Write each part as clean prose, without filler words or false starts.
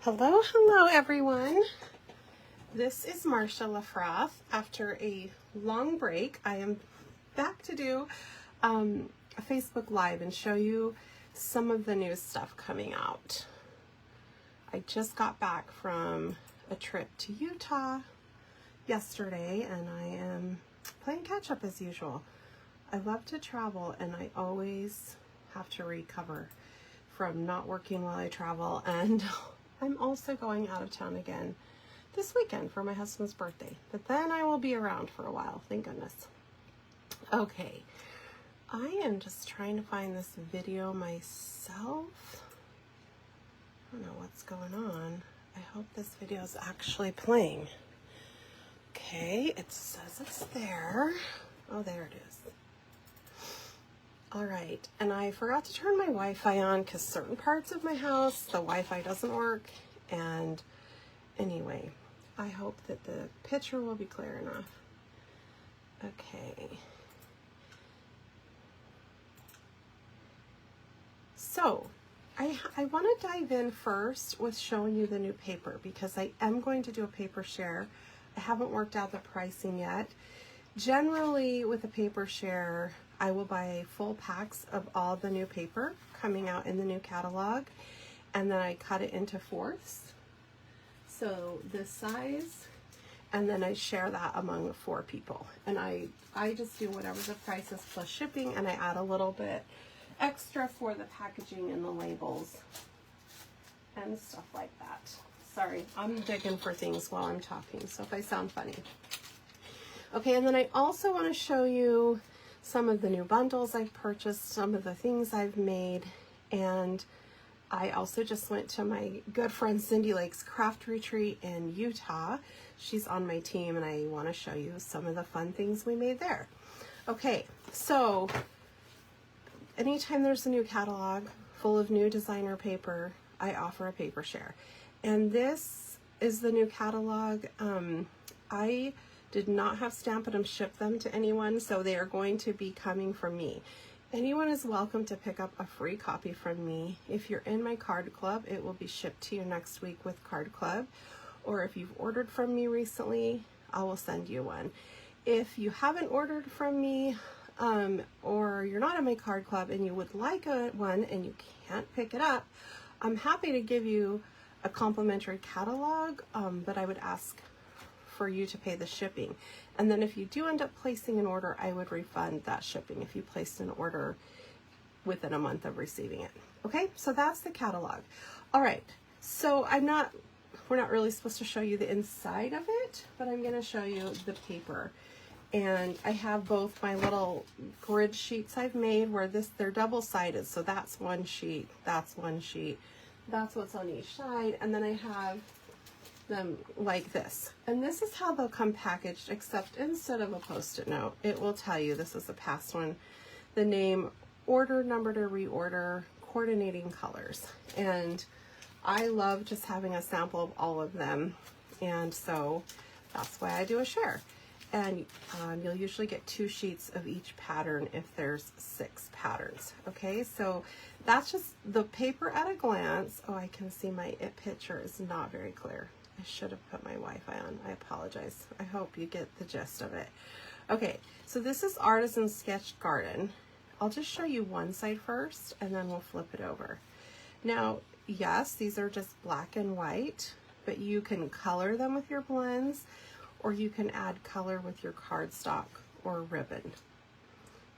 Hello everyone. This is Marsha LaFroth. After a long break, I am back to do a Facebook Live and show you some of the new stuff coming out. I just got back from a trip to Utah yesterday and I am playing catch up as usual. I love to travel and I always have to recover from not working while I travel, and I'm also going out of town again this weekend for my husband's birthday, but then I will be around for a while, thank goodness. Okay, I am just trying to find this video myself. I don't know what's going on. I hope this video is actually playing. Okay, it says it's there. Oh, there it is. All right, and I forgot to turn my Wi-Fi on because certain parts of my house, the Wi-Fi doesn't work. And anyway, I hope that the picture will be clear enough. Okay. So I want to dive in first with showing you the new paper because I am going to do a paper share. I haven't worked out the pricing yet. Generally, with a paper share, I will buy full packs of all the new paper coming out in the new catalog, and then I cut it into fourths, so this size, and then I share that among 4 people. And I just do whatever the price is plus shipping, and I add a little bit extra for the packaging and the labels and stuff like that. Sorry, I'm digging for things while I'm talking, so if I sound funny. Okay, and then I also want to show you some of the new bundles I've purchased, some of the things I've made, and I also just went to my good friend Cindy Lake's craft retreat in Utah. She's on my team and I want to show you some of the fun things we made there. Okay, so anytime there's a new catalog full of new designer paper, I offer a paper share. And this is the new catalog. I did not have Stampin' Up ship them to anyone, so they are going to be coming from me. Anyone is welcome to pick up a free copy from me. If you're in my card club, it will be shipped to you next week with card club. Or if you've ordered from me recently, I will send you one. If you haven't ordered from me, or you're not in my card club and you would like one and you can't pick it up, I'm happy to give you a complimentary catalog, but I would ask for you to pay the shipping. And then if you do end up placing an order, I would refund that shipping if you placed an order within a month of receiving it. Okay, so that's the catalog. All right, so we're not really supposed to show you the inside of it, but I'm gonna show you the paper. And I have both my little grid sheets I've made where they're double-sided, so that's one sheet, that's one sheet, that's what's on each side, and then I have them like this. And this is how they'll come packaged, except instead of a post-it note, it will tell you, this is the past one, the name, order number to reorder, coordinating colors. And I love just having a sample of all of them, and so that's why I do a share. And you'll usually get 2 sheets of each pattern if there's 6 patterns. Okay, so that's just the paper at a glance. Oh, I can see my picture is not very clear. I should have put my Wi-Fi on. I apologize. I hope you get the gist of it. Okay, so this is Artisan Sketched Garden. I'll just show you one side first and then we'll flip it over. Now, yes, these are just black and white, but you can color them with your blends, or you can add color with your cardstock or ribbon.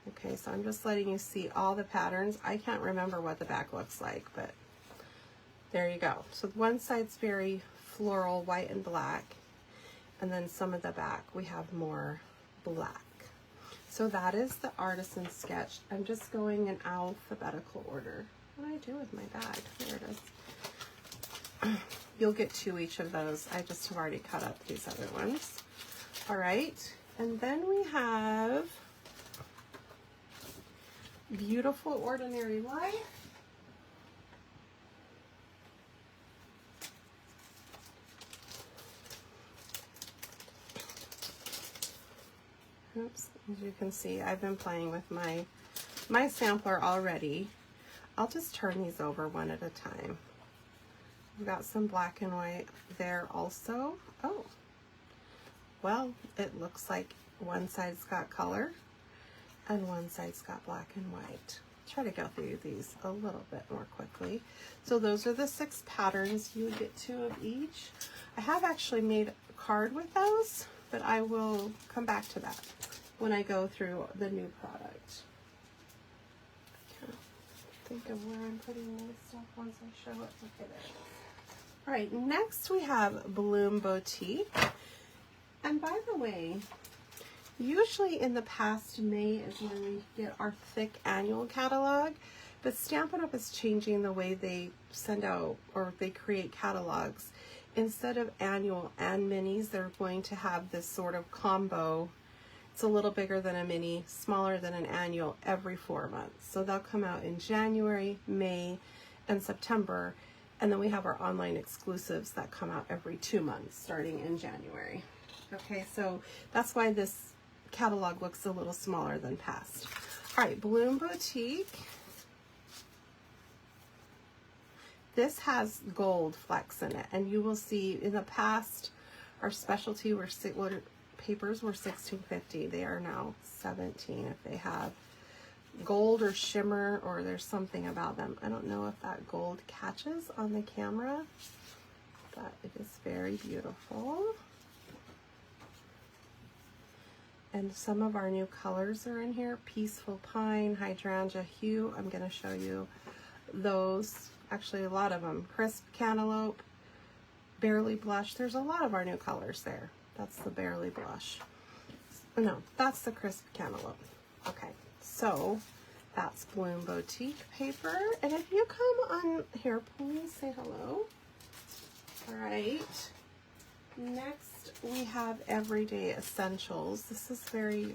Okay, so I'm just letting you see all the patterns. I can't remember what the back looks like, but there you go. So one side's very floral, white and black, and then some of the back we have more black. So that is the Artisan Sketch. I'm just going in alphabetical order. What do I do with my bag? There it is. You'll get 2 each of those. I just have already cut up these other ones. All right, and then we have Beautiful Ordinary Life. Oops, as you can see, I've been playing with my sampler already. I'll just turn these over one at a time. We've got some black and white there also. Oh, well, it looks like one side's got color and one side's got black and white. Try to go through these a little bit more quickly. So those are the 6 patterns. You would get 2 of each. I have actually made a card with those, but I will come back to that when I go through the new product. I can't think of where I'm putting this stuff once I show it. Okay, there. All right, next we have Bloom Boutique. And by the way, usually in the past, May is when we get our thick annual catalog, but Stampin' Up! Is changing the way they send out or they create catalogs. Instead of annual and minis, they're going to have this sort of combo. It's a little bigger than a mini, smaller than an annual every 4 months. So they'll come out in January, May, and September. And then we have our online exclusives that come out every 2 months, starting in January. Okay, so that's why this catalog looks a little smaller than past. All right, Bloom Boutique. This has gold flecks in it, and you will see in the past our specialty papers were $16.50. They are now $17 if they have gold or shimmer or there's something about them. I don't know if that gold catches on the camera, but it is very beautiful. And some of our new colors are in here. Peaceful Pine, Hydrangea Hue. I'm going to show you those. Actually, a lot of them. Crisp Cantaloupe, Barely Blush. There's a lot of our new colors there. That's the Barely Blush. No, that's the Crisp Cantaloupe. Okay, so that's Bloom Boutique paper. And if you come on here, please say hello. All right. Next, we have Everyday Essentials. This is a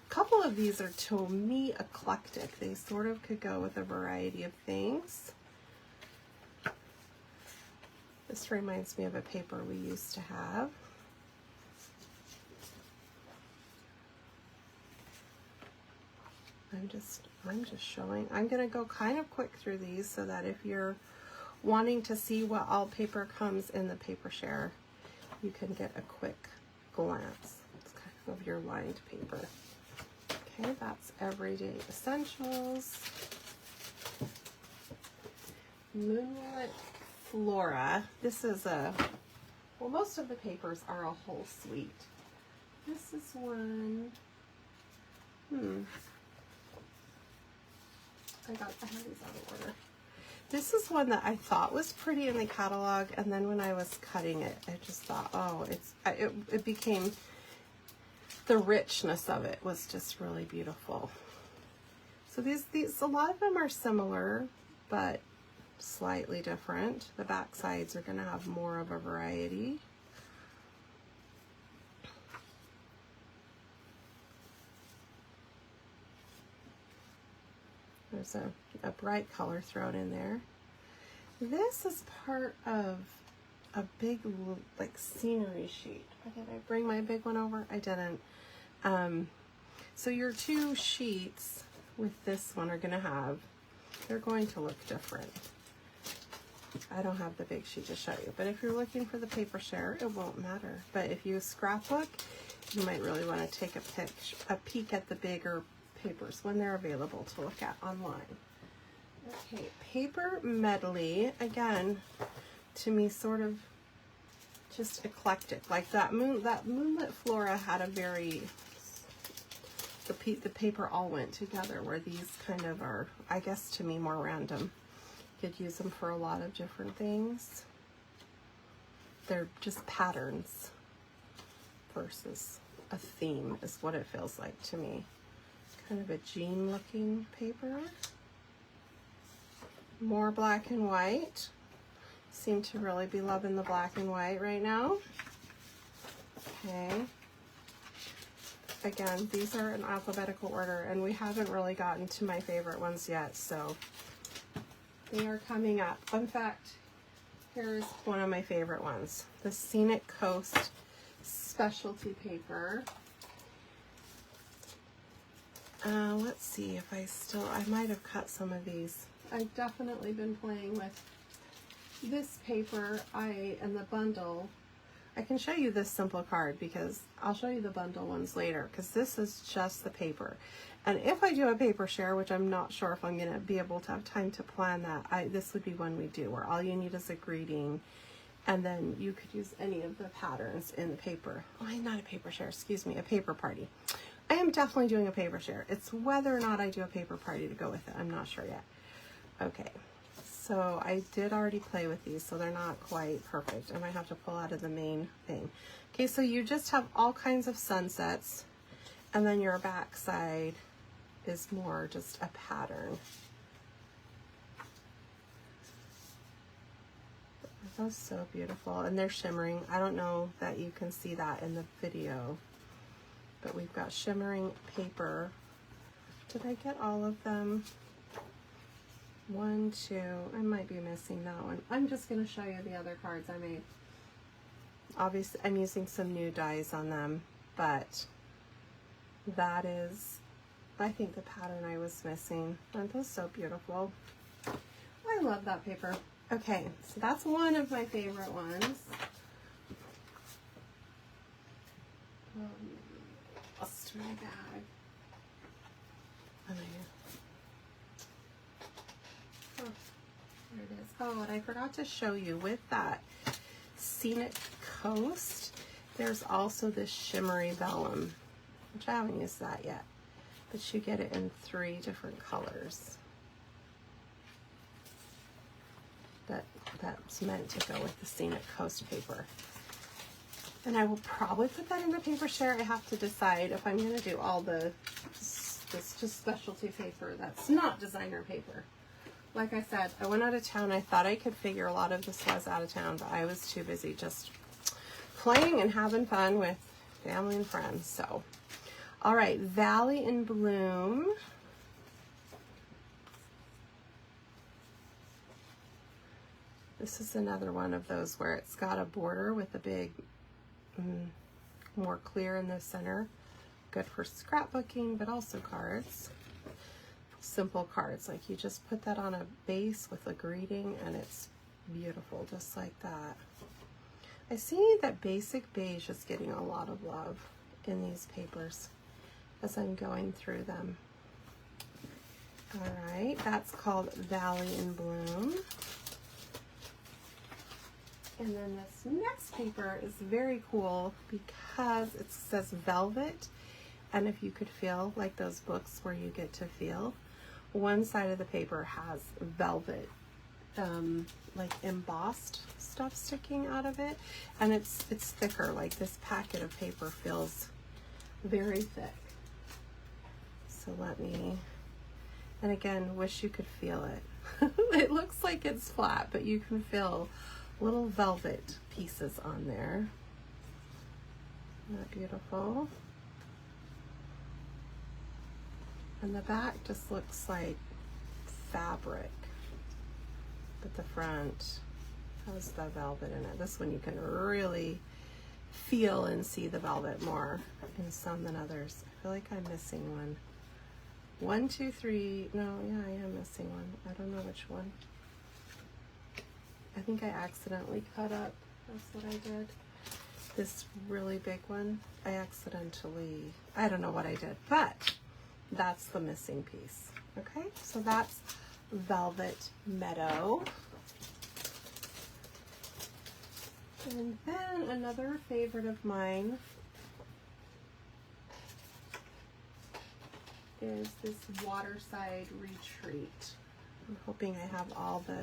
couple of these are, to me, eclectic. They sort of could go with a variety of things. This reminds me of a paper we used to have. I'm just showing. I'm going to go kind of quick through these so that if you're wanting to see what all paper comes in the paper share, you can get a quick glance. It's kind of your lined paper. Okay, that's Everyday Essentials. Moonlit Flora. This is well, most of the papers are a whole suite. This is one. I have these out of order. This is one that I thought was pretty in the catalog, and then when I was cutting it, I just thought, oh, it became, the richness of it was just really beautiful. So these a lot of them are similar, but slightly different. The back sides are going to have more of a variety. There's a bright color thrown in there. This is part of a big, like, scenery sheet. Did I bring my big one over? I didn't. So your 2 sheets with this one are going to they're going to look different. I don't have the big sheet to show you, but if you're looking for the paper share, it won't matter. But if you scrapbook, you might really want to take a peek at the bigger papers when they're available to look at online. Okay, Paper Medley, again, to me, sort of just eclectic. Like that Moonlit Flora had a very, the paper all went together, where these kind of are, I guess, to me, more random. You could use them for a lot of different things. They're just patterns versus a theme is what it feels like to me. Kind of a jean looking paper. More black and white. Seem to really be loving the black and white right now. Okay. Again, these are in alphabetical order, and we haven't really gotten to my favorite ones yet, so they are coming up. In fact, here's one of my favorite ones. The Scenic Coast specialty paper. Let's see if I might have cut some of these. I've definitely been playing with this paper, and the bundle, I can show you this simple card because I'll show you the bundle ones later because this is just the paper. And if I do a paper share, which I'm not sure if I'm going to be able to have time to plan that, this would be one we do where all you need is a greeting and then you could use any of the patterns in the paper. Oh, not a paper share, excuse me, a paper party. I am definitely doing a paper share. It's whether or not I do a paper party to go with it. I'm not sure yet. Okay, so I did already play with these, so they're not quite perfect. I might have to pull out of the main thing. Okay, so you just have all kinds of sunsets, and then your back side is more just a pattern. That's so beautiful, and they're shimmering. I don't know that you can see that in the video, but we've got shimmering paper. Did I get all of them? 1, 2, I might be missing that one. I'm just going to show you the other cards I made. Obviously, I'm using some new dies on them, but that is, I think, the pattern I was missing. Aren't those so beautiful? I love that paper. Okay, so that's one of my favorite ones. Lost my bag. Oh, there it is. Oh, and I forgot to show you with that Scenic Coast, there's also this shimmery vellum, which I haven't used that yet, but you get it in 3 different colors. That's meant to go with the Scenic Coast paper. And I will probably put that in the paper share. I have to decide if I'm going to do all this just specialty paper that's not designer paper. Like I said, I went out of town. I thought I could figure a lot of this was out of town, but I was too busy just playing and having fun with family and friends. So, all right, Valley in Bloom. This is another one of those where it's got a border with a big, more clear in the center. Good for scrapbooking, but also cards. Simple cards, like you just put that on a base with a greeting and it's beautiful, just like that. I see that basic beige is getting a lot of love in these papers as I'm going through them. All right, that's called Valley in Bloom. And then this next paper is very cool because it says velvet. And if you could feel like those books where you get to feel, one side of the paper has velvet, like embossed stuff sticking out of it. And it's thicker, like this packet of paper feels very thick. So let me, and again, wish you could feel it. It looks like it's flat, but you can feel little velvet pieces on there. Isn't that beautiful? And the back just looks like fabric, but the front has the velvet in it. This one you can really feel and see the velvet more in some than others. I feel like I'm missing one. 1, 2, 3, no, yeah, I am missing one. I don't know which one. I think I accidentally cut up, that's what I did. This really big one, I don't know what I did, but that's the missing piece. Okay, so that's Velvet Meadow. And then another favorite of mine is this Waterside Retreat. I'm hoping I have all the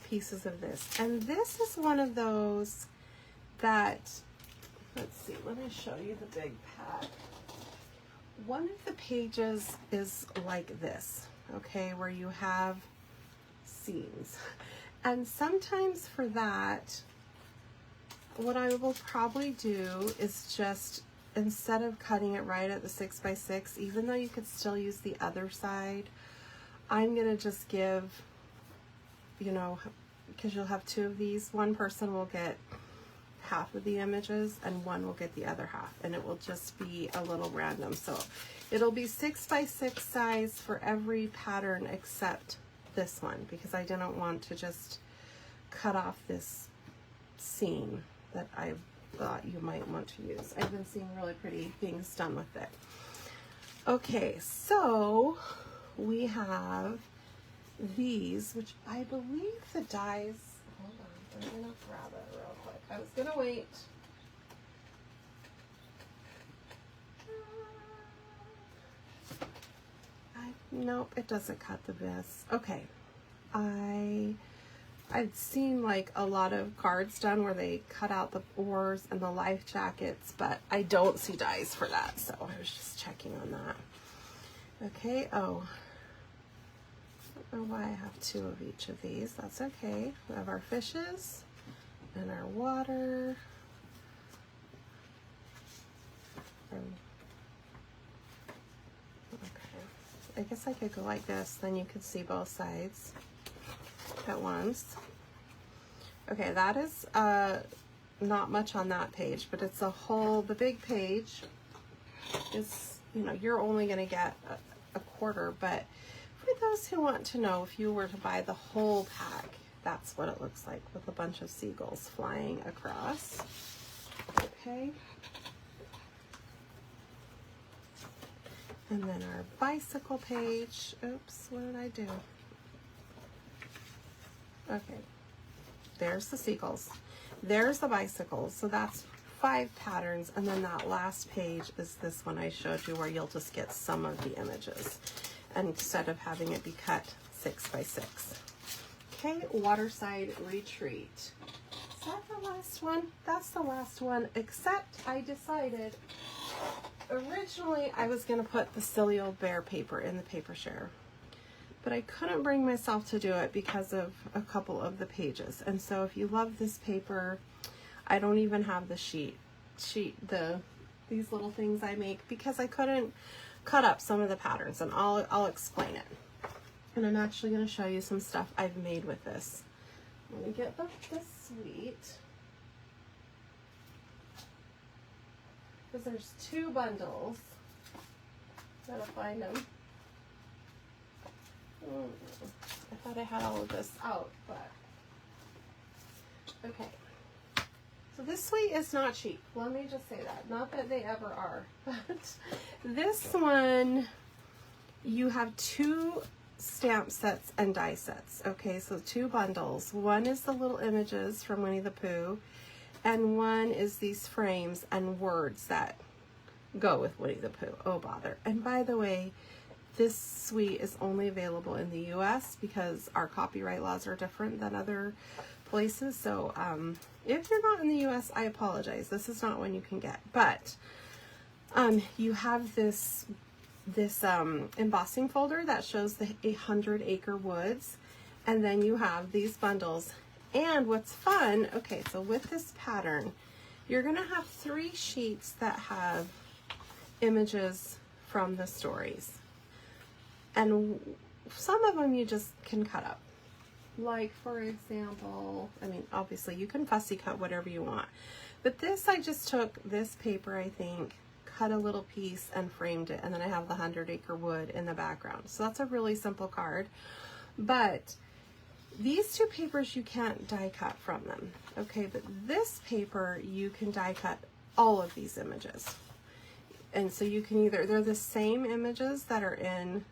pieces of this. And this is one of those that, let's see, let me show you the big pack. One of the pages is like this, okay, where you have scenes. And sometimes for that, what I will probably do is just, instead of cutting it right at the 6x6, even though you could still use the other side, I'm gonna just give, you know, because you'll have 2 of these, one person will get half of the images and one will get the other half, and it will just be a little random. So it'll be 6x6 size for every pattern except this one, because I didn't want to just cut off this seam that I thought you might want to use. I've been seeing really pretty things done with it. Okay, so we have these, which I believe the dies, hold on, I'm gonna grab it real quick. I was gonna wait. Nope, it doesn't cut the best. Okay, I'd seen like a lot of cards done where they cut out the oars and the life jackets, but I don't see dies for that, so I was just checking on that. Okay, oh, I don't know why I have two of each of these. That's okay. We have our fishes and our water. I guess I could go like this, then you could see both sides at once. Okay, that is not much on that page, but it's the big page is, you know, you're only going to get a quarter, but for those who want to know, if you were to buy the whole pack, that's what it looks like with a bunch of seagulls flying across. Okay. And then our bicycle page. Oops, what did I do? Okay, there's the seagulls. There's the bicycles. So that's 5 patterns. And then that last page is this one I showed you where you'll just get some of the images instead of having it be cut 6 by 6. Okay, Waterside Retreat. Is that the last one? That's the last one, except I decided originally I was going to put the silly old bear paper in the paper share, but I couldn't bring myself to do it because of a couple of the pages. And so if you love this paper, I don't even have the these little things I make because I couldn't cut up some of the patterns, and I'll explain it. And I'm actually going to show you some stuff I've made with this. Let me get this suite. Because there's 2 bundles. Gotta find them. I thought I had all of this out, but okay. So this suite is not cheap. Let me just say that. Not that they ever are, but this one, you have 2 stamp sets and die sets. Okay, so 2 bundles. One is the little images from Winnie the Pooh, and one is these frames and words that go with Winnie the Pooh. Oh, bother. And by the way, this suite is only available in the US because our copyright laws are different than other places. So if you're not in the US, I apologize. This is not one you can get. But you have this embossing folder that shows the 100-acre woods. And then you have these bundles. And what's fun, okay, so with this pattern, you're going to have 3 sheets that have images from the stories. And some of them you just can cut up. Like, for example, I mean, obviously you can fussy cut whatever you want. But this, I just took this paper, I think, cut a little piece and framed it. And then I have the 100-acre wood in the background. So that's a really simple card. But these 2 papers you can't die cut from them, okay? But this paper you can die cut all of these images, and so you can either, they're the same images that are in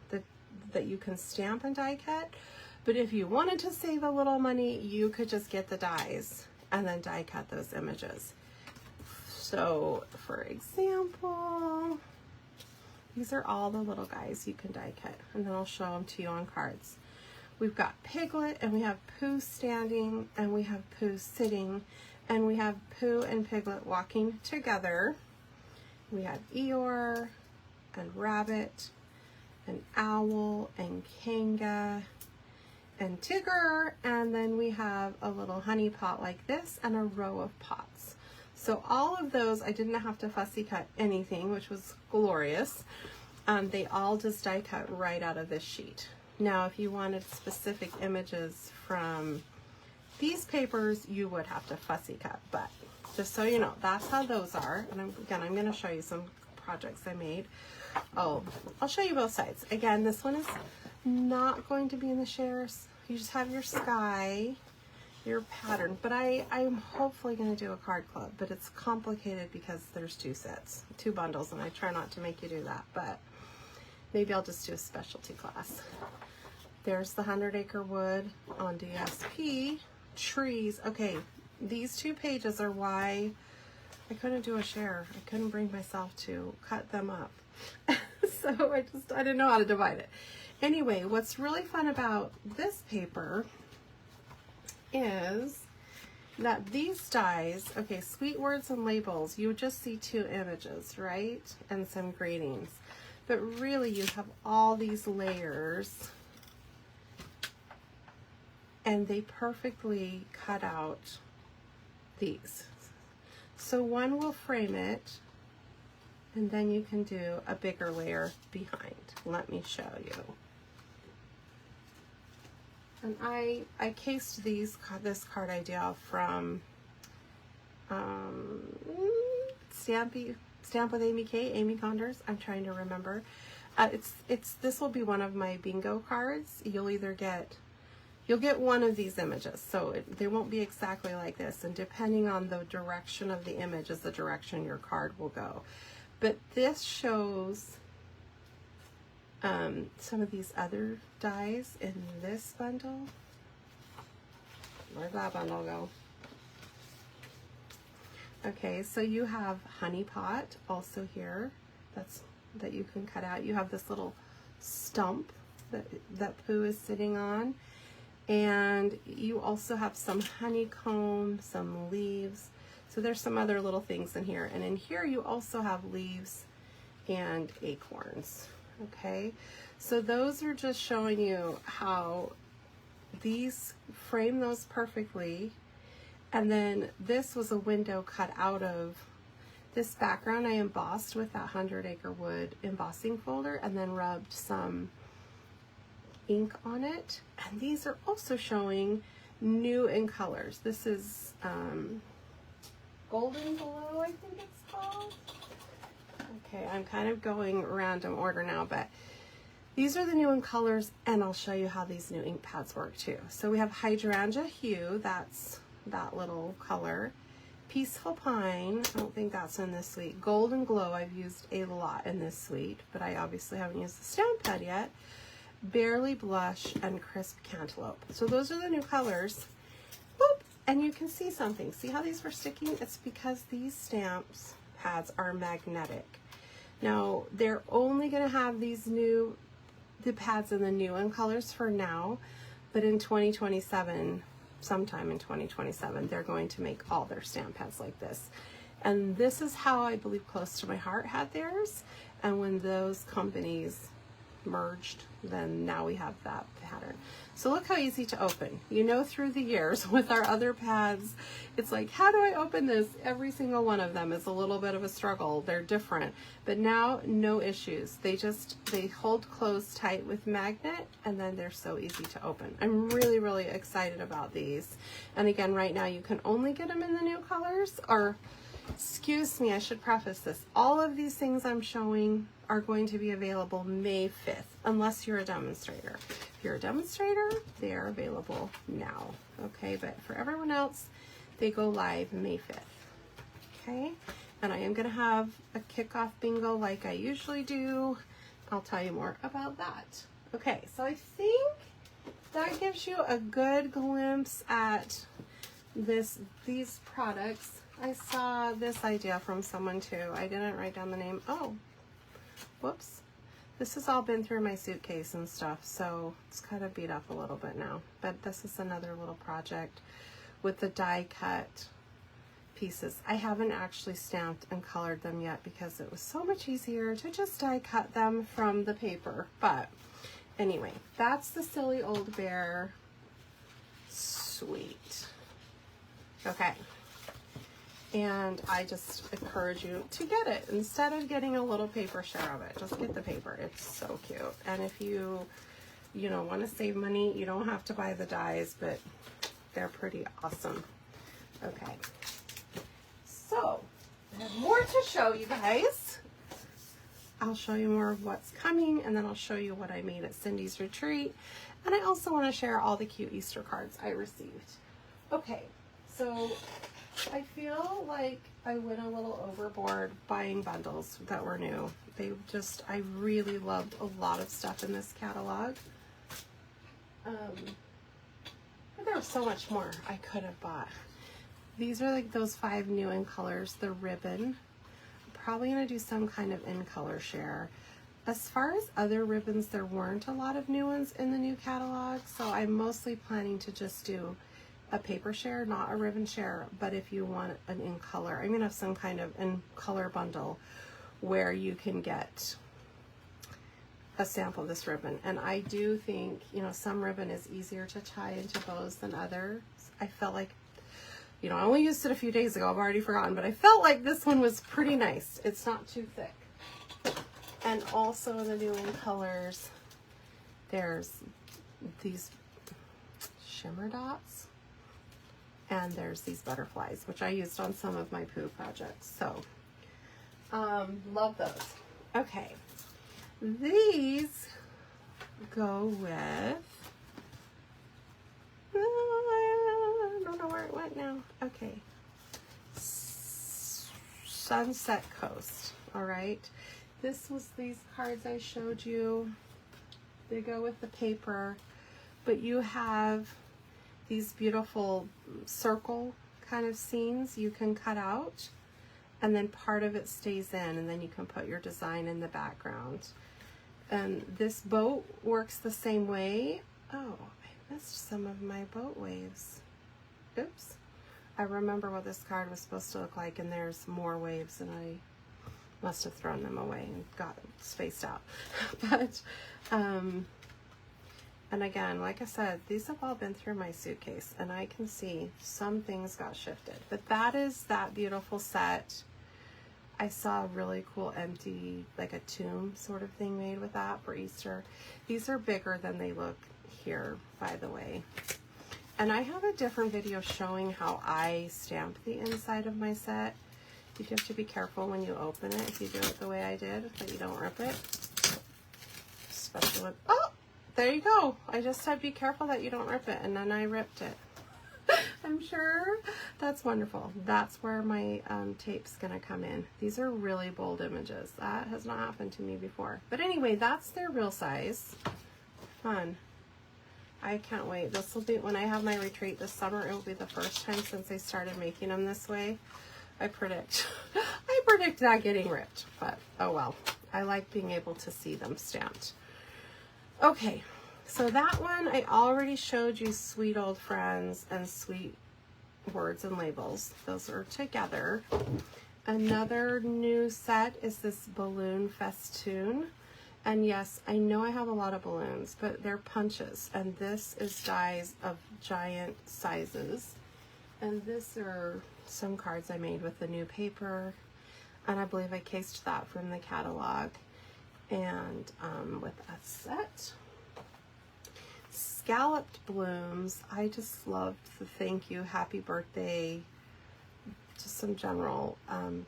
that you can stamp and die cut, but if you wanted to save a little money, you could just get the dies and then die cut those images. So for example, these are all the little guys you can die cut, and then I'll show them to you on cards. We've got Piglet, and we have Pooh standing, and we have Pooh sitting, and we have Pooh and Piglet walking together. We have Eeyore, and Rabbit, and Owl, and Kanga, and Tigger, and then we have a little honey pot like this, and a row of pots. So all of those, I didn't have to fussy cut anything, which was glorious. They all just die cut right out of this sheet. Now, if you wanted specific images from these papers, you would have to fussy cut, but just so you know, that's how those are. And I'm going to show you some projects I made. Oh, I'll show you both sides. Again, this one is not going to be in the shares. You just have your sky, your pattern. But I'm hopefully going to do a card club, but it's complicated because there's 2 sets, 2 bundles, and I try not to make you do that, but maybe I'll just do a specialty class. There's the 100 Acre Wood on DSP. Trees. Okay, these 2 pages are why I couldn't do a share. I couldn't bring myself to cut them up. So I didn't know how to divide it. Anyway, what's really fun about this paper is that these dies, okay, Sweet Words and Labels, you just see 2 images, right? And some gradings. But really you have all these layers and they perfectly cut out these. So one will frame it and then you can do a bigger layer behind. Let me show you. And I cased this card idea from Stamp with Amy K, Amy Condors. I'm trying to remember. This will be one of my bingo cards. You'll get one of these images, so they won't be exactly like this. And depending on the direction of the image is the direction your card will go. But this shows some of these other dies in this bundle. Where'd that bundle go? Okay, so you have Honey Pot also here that you can cut out. You have this little stump that Pooh is sitting on. And you also have some honeycomb, some leaves. So there's some other little things in here. And in here you also have leaves and acorns. Okay, so those are just showing you how these frame those perfectly. And then this was a window cut out of this background. I embossed with that 100 Acre Wood embossing folder and then rubbed some ink on it. And these are also showing new in colors. This is Golden Glow, I think it's called. Okay, I'm kind of going random order now, but these are the new in colors, and I'll show you how these new ink pads work too. So we have Hydrangea Hue, that's that little color. Peaceful Pine, I don't think that's in this suite. Golden Glow, I've used a lot in this suite, but I obviously haven't used the stamp pad yet. Barely Blush and Crisp Cantaloupe. So those are the new colors. Boop, and you can see something. See how these were sticking? It's because these stamps pads are magnetic. Now, they're only going to have the pads in the new in colors for now, but in 2027, sometime in 2027, they're going to make all their stamp pads like this. And this is how I believe Close to My Heart had theirs. And when those companies merged, then now we have that pattern. So look how easy to open. You know, through the years with our other pads, it's like, how do I open this? Every single one of them is a little bit of a struggle. They're different, but now no issues. They hold closed tight with magnet, and then they're so easy to open. I'm really, really excited about these. And again, right now you can only get them in the new colors, or excuse me, I should preface this. All of these things I'm showing are going to be available May 5th, unless you're a demonstrator. If you're a demonstrator, they are available now, okay? But for everyone else, they go live May 5th, okay? And I am gonna have a kickoff bingo like I usually do. I'll tell you more about that. Okay, so I think that gives you a good glimpse at these products. I saw this idea from someone too. I didn't write down the name. Oh, whoops. This has all been through my suitcase and stuff, so it's kind of beat up a little bit now. But this is another little project with the die cut pieces. I haven't actually stamped and colored them yet because it was so much easier to just die cut them from the paper. But anyway, that's the Silly Old Bear suite. Okay. And I just encourage you to get it instead of getting a little paper share of it. Just get the paper. It's so cute. And if you want to save money, you don't have to buy the dies, but they're pretty awesome. Okay. So, I have more to show you guys. I'll show you more of what's coming, and then I'll show you what I made at Cindy's retreat. And I also want to share all the cute Easter cards I received. Okay, so I feel like I went a little overboard buying bundles that were new. I really loved a lot of stuff in this catalog. But there was so much more I could have bought. These are like those 5 new in colors, the ribbon. I'm probably gonna do some kind of in color share. As far as other ribbons, there weren't a lot of new ones in the new catalog, so I'm mostly planning to just do a paper share, not a ribbon share. But if you want an in color, I'm gonna have some kind of in color bundle where you can get a sample of this ribbon. And I do think, you know, some ribbon is easier to tie into bows than others. I felt like, you know, I only used it a few days ago, I've already forgotten, but I felt like this one was pretty nice. It's not too thick. And also the new in colors, there's these shimmer dots, and there's these butterflies, which I used on some of my poo projects. So, love those. Okay. These go with, I don't know where it went now. Okay. Sunset Coast. All right. This was these cards I showed you. They go with the paper, but you have these beautiful circle kind of scenes you can cut out, and then part of it stays in, and then you can put your design in the background. And this boat works the same way. Oh, I missed some of my boat waves. Oops. I remember what this card was supposed to look like, and there's more waves, and I must have thrown them away and got spaced out. But, and again, like I said, these have all been through my suitcase, and I can see some things got shifted. But that is that beautiful set. I saw a really cool empty, like a tomb sort of thing made with that for Easter. These are bigger than they look here, by the way. And I have a different video showing how I stamp the inside of my set. You have to be careful when you open it, if you do it the way I did, that you don't rip it. Especially with, oh, there you go. I just said be careful that you don't rip it, and then I ripped it. I'm sure. That's wonderful. That's where my tape's gonna come in. These are really bold images. That has not happened to me before. But anyway, that's their real size. Fun. I can't wait. This will be, when I have my retreat this summer, it will be the first time since I started making them this way. I predict that getting ripped, but oh well. I like being able to see them stamped. Okay. So that one, I already showed you Sweet Old Friends and Sweet Words and Labels. Those are together. Another new set is this balloon festoon. And yes, I know I have a lot of balloons, but they're punches. And this is dies of giant sizes. And this are some cards I made with the new paper. And I believe I cased that from the catalog. And with a set. Scalloped blooms. I just loved the thank you, happy birthday, just some general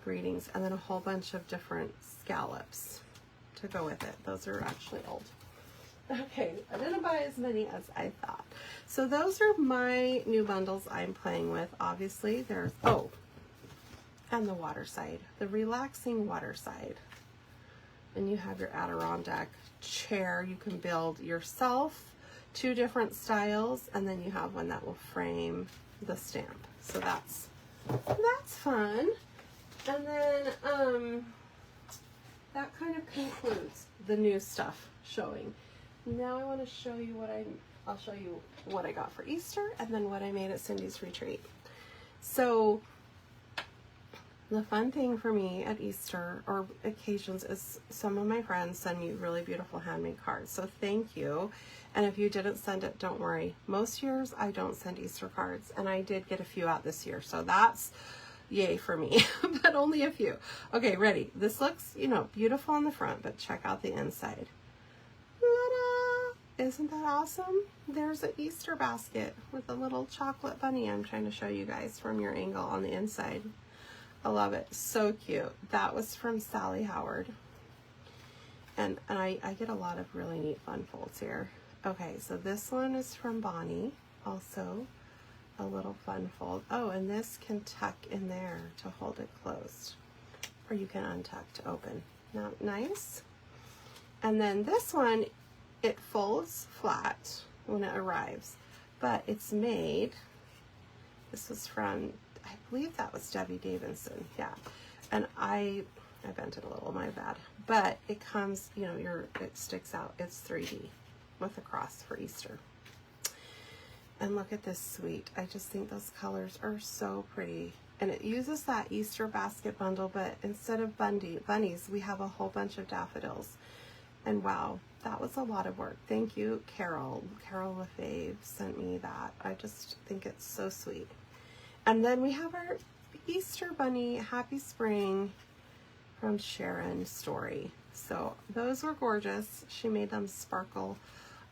greetings, and then a whole bunch of different scallops to go with it. Those are actually old. Okay, I didn't buy as many as I thought. So those are my new bundles I'm playing with. Obviously there's, oh, and the water side, the relaxing water side. And you have your Adirondack chair you can build yourself. 2 different styles, and then you have one that will frame the stamp. So that's fun. And then that kind of concludes the new stuff showing. Now I want to show you I'll show you what I got for Easter and then what I made at Cindy's retreat. So the fun thing for me at Easter or occasions is some of my friends send me really beautiful handmade cards. So thank you. And if you didn't send it, don't worry. Most years I don't send Easter cards, and I did get a few out this year. So that's yay for me, but only a few. Okay, ready. This looks, you know, beautiful on the front, but check out the inside. Ta-da! Isn't that awesome? There's an Easter basket with a little chocolate bunny I'm trying to show you guys from your angle on the inside. I love it. So cute. That was from Sally Howard. And I get a lot of really neat fun folds here. Okay, so this one is from Bonnie, also a little fun fold. Oh, and this can tuck in there to hold it closed, or you can untuck to open. Not nice? And then this one, it folds flat when it arrives, but it's made, this was from, I believe that was Debbie Davidson, yeah. And I bent it a little, my bad. But it comes, you know, it sticks out. It's 3D with a cross for Easter. And look at this suite. I just think those colors are so pretty. And it uses that Easter basket bundle, but instead of bunnies, we have a whole bunch of daffodils. And wow, that was a lot of work. Thank you, Carol. Carol LaFroth sent me that. I just think it's so sweet. And then we have our Easter bunny, Happy Spring, from Sharon Story. So those were gorgeous. She made them sparkle.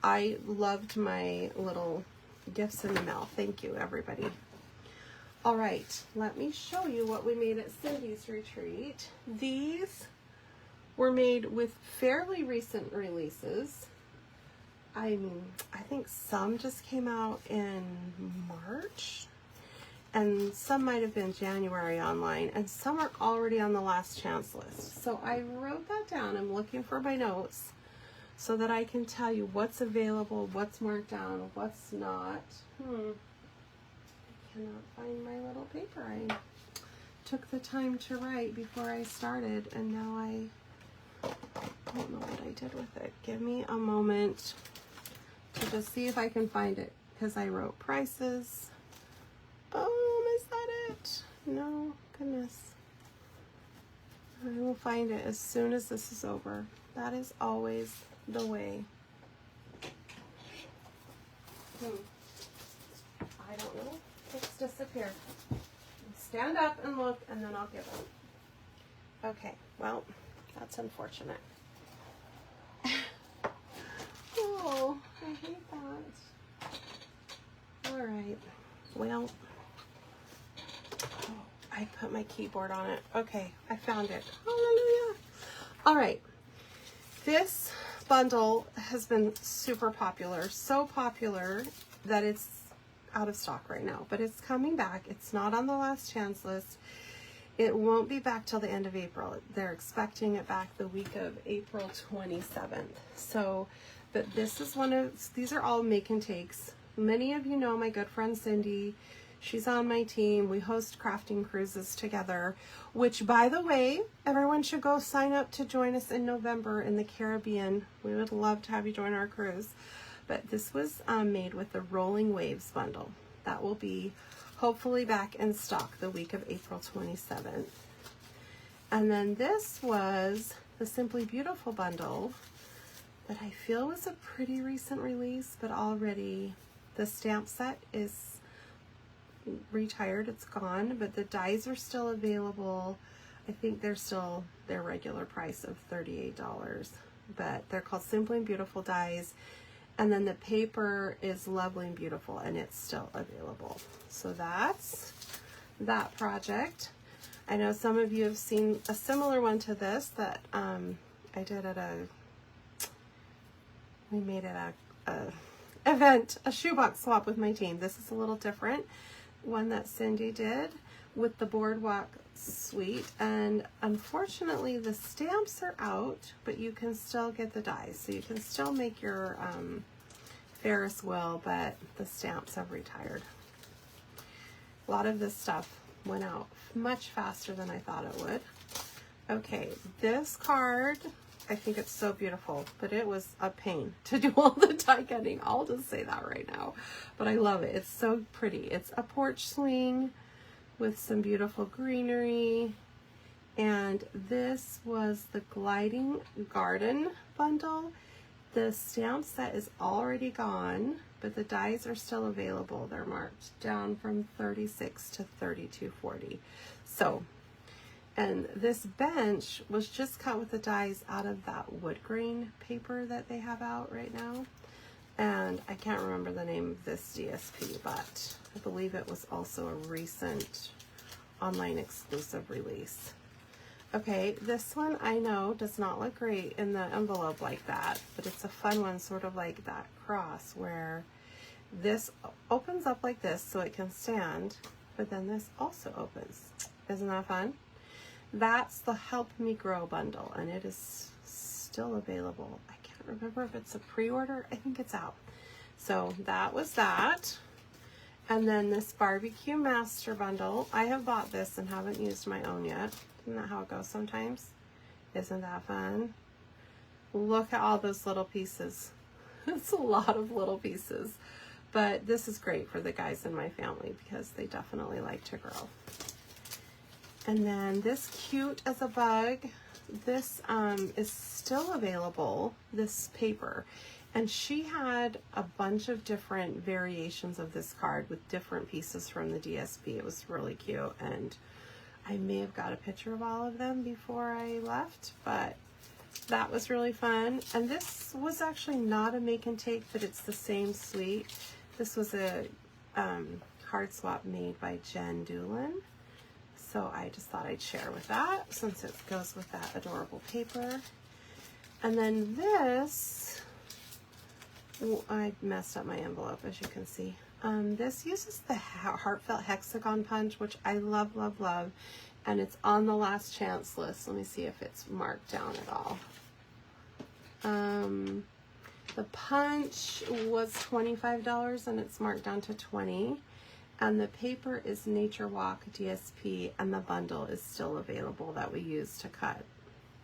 I loved my little gifts in the mail. Thank you, everybody. All right, let me show you what we made at Cindy's retreat. These were made with fairly recent releases. I mean, I think some just came out in March, and some might have been January online, and some are already on the last chance list. So I wrote that down. I'm looking for my notes so that I can tell you what's available, what's marked down, what's not. I cannot find my little paper. I took the time to write before I started, and now I don't know what I did with it. Give me a moment to just see if I can find it, because I wrote prices. Oh, is that it? No, goodness. I will find it as soon as this is over. That is always the way. I don't know. It's disappeared. Stand up and look, and then I'll give it. Okay, well, that's unfortunate. Oh, I hate that. All right. Well, I put my keyboard on it. Okay, I found it. Hallelujah. All right. This bundle has been super popular. So popular that it's out of stock right now, but it's coming back. It's not on the last chance list. It won't be back till the end of April. They're expecting it back the week of April 27th. So, but this is these are all make and takes. Many of you know my good friend Cindy. She's on my team. We host crafting cruises together, which, by the way, everyone should go sign up to join us in November in the Caribbean. We would love to have you join our cruise. But this was made with the Rolling Waves bundle. That will be hopefully back in stock the week of April 27th. And then this was the Simply Beautiful bundle that I feel was a pretty recent release, but already the stamp set is retired. It's gone, but the dies are still available. I think they're still their regular price of $38, but they're called Simply and Beautiful dies. And then the paper is Lovely and Beautiful, and it's still available. So that's that project. I know some of you have seen a similar one to this that I did at we made it a event, a shoebox swap with my team. This is a little different. One that Cindy did with the Boardwalk suite, and unfortunately the stamps are out, but you can still get the dies, so you can still make your Ferris wheel, but the stamps have retired. A lot of this stuff went out much faster than I thought it would. Okay, this card, I think it's so beautiful, but it was a pain to do all the die cutting. I'll just say that right now, but I love it. It's so pretty. It's a porch swing with some beautiful greenery, and this was the Gliding Garden bundle. The stamp set is already gone, but the dies are still available. They're marked down from 36 to 32.40. So, and this bench was just cut with the dies out of that wood grain paper that they have out right now. And I can't remember the name of this DSP, but I believe it was also a recent online exclusive release. Okay, this one I know does not look great in the envelope like that, but it's a fun one, sort of like that cross where this opens up like this so it can stand, but then this also opens. Isn't that fun? That's the Help Me Grow bundle, and it is still available. I can't remember if it's a pre-order. I think it's out. So that was that. And then this Barbecue Master bundle. I have bought this and haven't used my own yet. Isn't that how it goes sometimes? Isn't that fun? Look at all those little pieces. It's a lot of little pieces. But this is great for the guys in my family because they definitely like to grow. And then this Cute as a Bug. This is still available, this paper. And she had a bunch of different variations of this card with different pieces from the DSP. It was really cute. And I may have got a picture of all of them before I left, but that was really fun. And this was actually not a make and take, but it's the same suite. This was a card swap made by Jen Doolin. So I just thought I'd share with that since it goes with that adorable paper. And then this, I messed up my envelope, as you can see. This uses the Heartfelt Hexagon Punch, which I love, love, love. And it's on the last chance list. Let me see if it's marked down at all. The punch was $25 and it's marked down to $20. And the paper is Nature Walk DSP, and the bundle is still available that we use to cut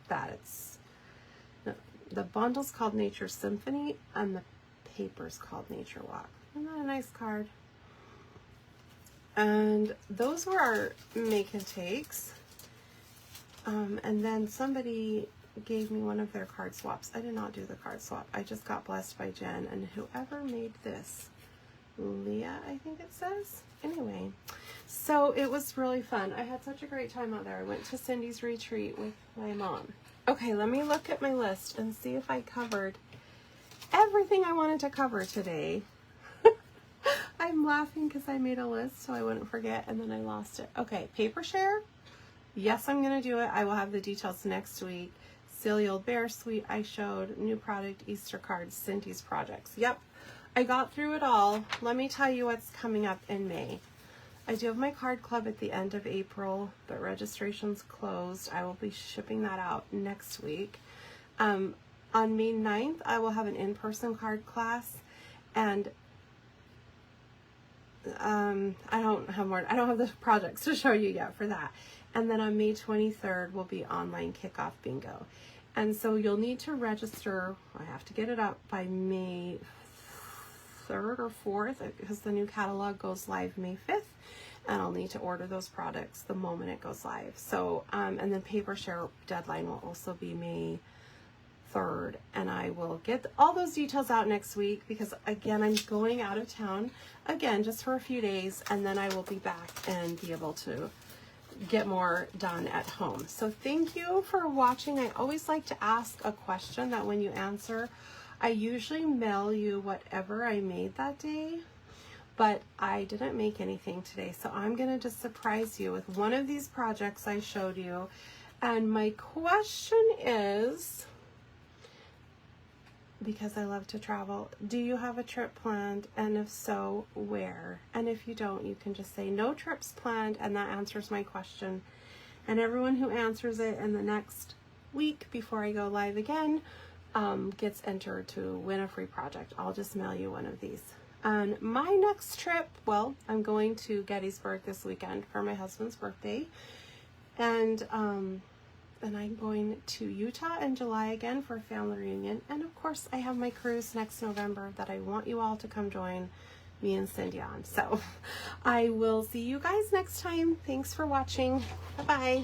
that. It's the bundle's called Nature Symphony and the paper's called Nature Walk. Isn't that a nice card? And those were our make and takes. And then somebody gave me one of their card swaps. I did not do the card swap. I just got blessed by Jen and whoever made this. Leah, I think it says. Anyway, so it was really fun. I had such a great time out there. I went to Cindy's retreat with my mom. Okay, let me look at my list and see if I covered everything I wanted to cover today. I'm laughing because I made a list so I wouldn't forget and then I lost it. Okay, paper share. Yes, I'm going to do it. I will have the details next week. Silly Old Bear Suite I showed. New product, Easter cards, Cindy's projects. Yep. I got through it all. Let me tell you what's coming up in May. I do have my card club at the end of April, but registration's closed. I will be shipping that out next week. On May 9th, I will have an in-person card class, and I don't have the projects to show you yet for that. And then on May 23rd will be online kickoff bingo. And so you'll need to register. I have to get it up by May 3rd or 4th because the new catalog goes live May 5th, and I'll need to order those products the moment it goes live. So, and then paper share deadline will also be May 3rd, and I will get all those details out next week because again, I'm going out of town again just for a few days, and then I will be back and be able to get more done at home. So thank you for watching. I always like to ask a question that when you answer, I usually mail you whatever I made that day, but I didn't make anything today. So I'm going to just surprise you with one of these projects I showed you. And my question is, because I love to travel, do you have a trip planned? And if so, where? And if you don't, you can just say no trips planned, and that answers my question. And everyone who answers it in the next week before I go live again gets entered to win a free project. I'll just mail you one of these. And my next trip, well, I'm going to Gettysburg this weekend for my husband's birthday. And I'm going to Utah in July again for a family reunion. And of course, I have my cruise next November that I want you all to come join me and Cindy on. So I will see you guys next time. Thanks for watching. Bye-bye.